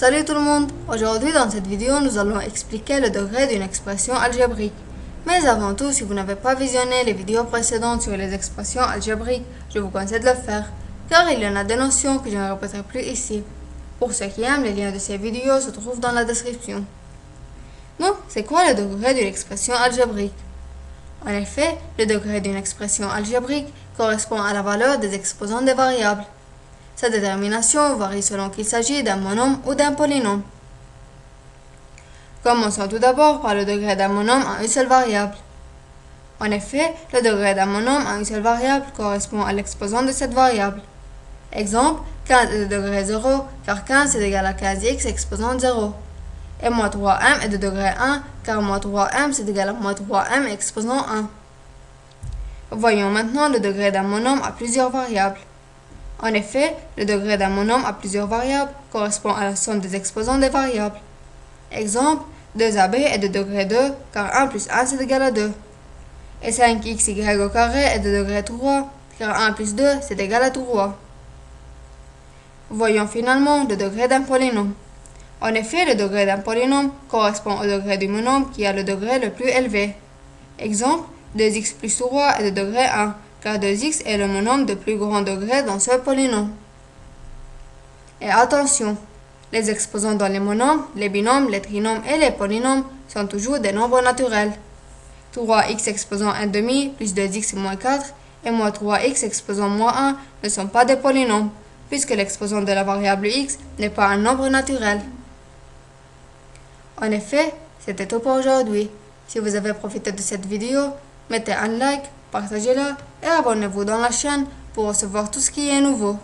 Salut tout le monde! Aujourd'hui dans cette vidéo nous allons expliquer le degré d'une expression algébrique. Mais avant tout, si vous n'avez pas visionné les vidéos précédentes sur les expressions algébriques, je vous conseille de le faire, car il y en a des notions que je ne répéterai plus ici. Pour ceux qui aiment, les liens de ces vidéos se trouvent dans la description. Donc, c'est quoi le degré d'une expression algébrique? En effet, le degré d'une expression algébrique correspond à la valeur des exposants des variables. Sa détermination varie selon qu'il s'agit d'un monôme ou d'un polynôme. Commençons tout d'abord par le degré d'un monôme à une seule variable. En effet, le degré d'un monôme à une seule variable correspond à l'exposant de cette variable. Exemple, 15 est de degré 0, car 15 est égal à 15x exposant 0. Et moins 3m est de degré 1, car moins 3m c'est égal à moins 3m exposant 1. Voyons maintenant le degré d'un monôme à plusieurs variables. En effet, le degré d'un monôme à plusieurs variables correspond à la somme des exposants des variables. Exemple, 2ab est de degré 2, car 1 plus 1 c'est égal à 2. Et 5xy au carré est de degré 3, car 1 plus 2 c'est égal à 3. Voyons finalement le degré d'un polynôme. En effet, le degré d'un polynôme correspond au degré du monôme qui a le degré le plus élevé. Exemple, 2x plus 3 est de degré 1, car 2x est le monôme de plus grand degré dans ce polynôme. Et attention, les exposants dans les monômes, les binômes, les trinômes et les polynômes sont toujours des nombres naturels. 3x exposant 1/2 plus 2x moins 4 et moins 3x exposant moins 1 ne sont pas des polynômes, puisque l'exposant de la variable x n'est pas un nombre naturel. En effet, c'était tout pour aujourd'hui. Si vous avez profité de cette vidéo, mettez un like, partagez-la et abonnez-vous dans la chaîne pour recevoir tout ce qui est nouveau.